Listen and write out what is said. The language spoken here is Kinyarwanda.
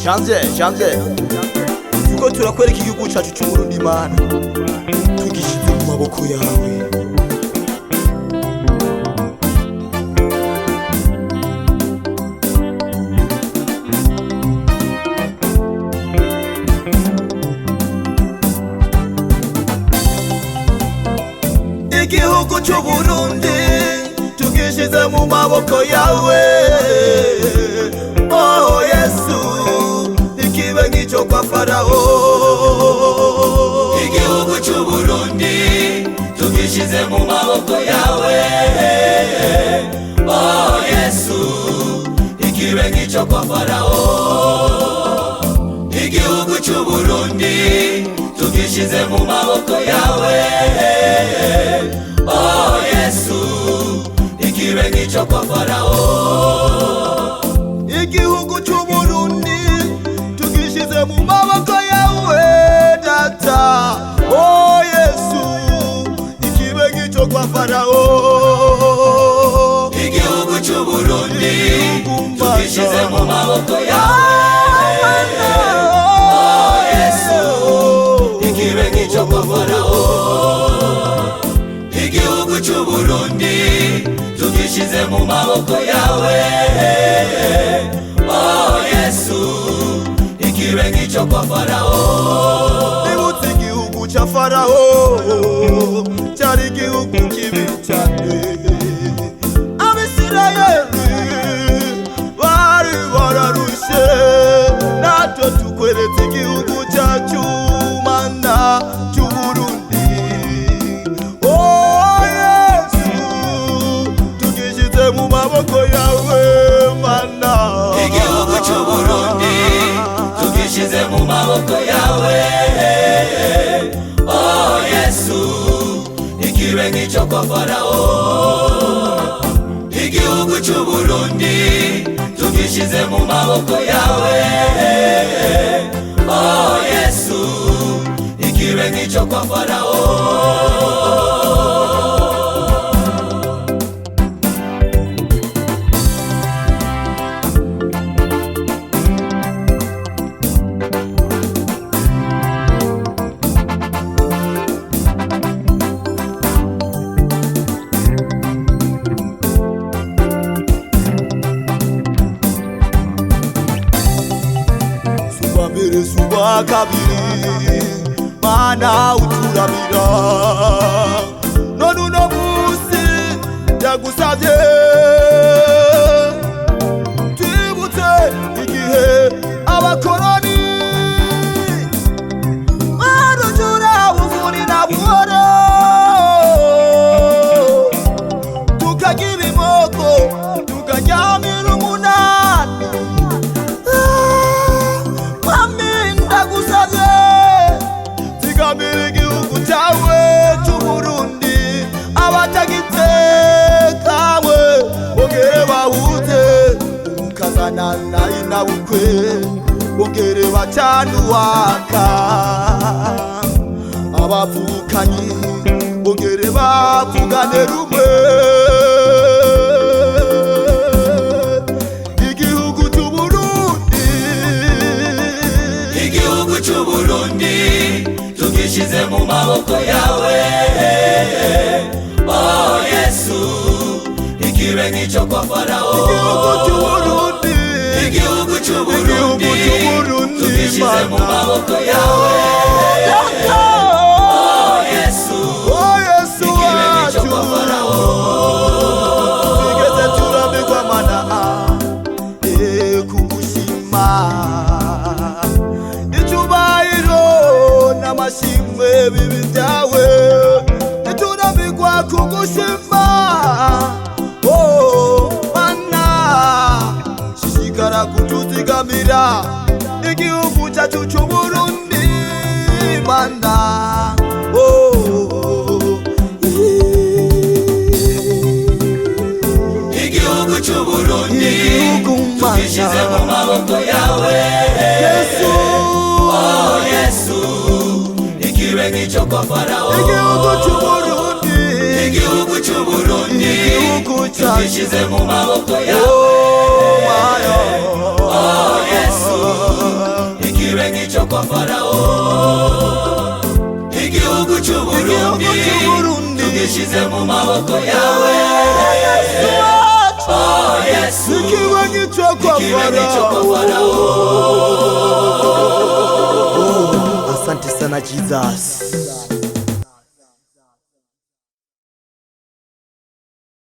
Janze tuko turakwereka igihugu cyacu cy'Uburundi Mana, tugishyize mu maboko yawe. Igihugu cy'Uburundi tugishyize mu maboko yawe. Oh Yesu, ikibe nk'icyo kwa Farawo. Igihugu cy'Uburundi tugishyize mu maboko yawe. Oh Yesu, ikibe nk'icyo kwa Farawo. Igihugu cy'Uburundi tugishyize mu maboko yawe. Oh Yesu, ikibe nk'icyo kwa Farawo. Igihugu cy'Uburundi tugishyize mu maboko yawe data. Oh Yesu, ikibe nk'icyo kwa Farawo. Igihugu cy'Uburundi tugishyize mu maboko yawe. Oh Yesu, ikibe nk'icyo kwa Farawo. Igihugu cy'Uburundi tugishyize mu maboko yawe. Oh Yesu, ikibe nk'icyo kwa Farawo. Nibutse igihugu cya Farawo cyari igihugu kibi cyane. Abisirayeli bari bararushe, natwe tukweretse igihugu cyacu Mana cy'Uburundi. Oh Yesu, tugishyize mu maboko yawe Mana. Igihugu cy'Uburundi tugishyize mu maboko yawe. Oh Yesu, ikibe nk'icyo kwa Farawo. Igihugu cy'Uburundi tugishyize mu maboko yawe. Oh Yesu, ikibe nk'icyo kwa Farawo. Suba kabiri Mana uturamira, none uno munsi ndagusavye twibutse igihe abakoroni barujura buvuni na buhoro, tukagira imoko tukaryamira umunani. Zigamira igihugu cyawe cy'Uburundi, abatagitekawe bongere bahuze ukazana nayo nabukwe, bongere bacane uwaka. Abavukanyi bongere bavugane rumwe. Igihugu cy'Uburundi, Igihugu cy'Uburundi tugishyize mu maboko yawe. Oh Yesu, ikibe nk'icyo kwa Farawo. igihugu cy'Uburundi, Igihugu cy'Uburundi tugishyize mu maboko yawe. Oh Yesu, ikibe nk'icyo kwa Farawo. tugeze turambirwa Mana kugushima, icyubahiro n'amashimwe bibi byawe. Turambirwa kugushima oh Mana, shishikara kutuzigamira igihugu cyacu cy'Uburundi Mana. Igihugu cy'Uburundi tugishyize mu maboko yawe. Yesu, Oh Yesu, ikibe nk'icyo kwa Farawo. igihugu cy'Uburundi, Igihugu cy'Uburundi igihugu cyacu tugishyize mu maboko yawe. oh Farao, igihugu c'Uburundi tugishize mu maboko yawe. Oh Yesu, ikimenyetso kwa Farao. Asante sana Jesus.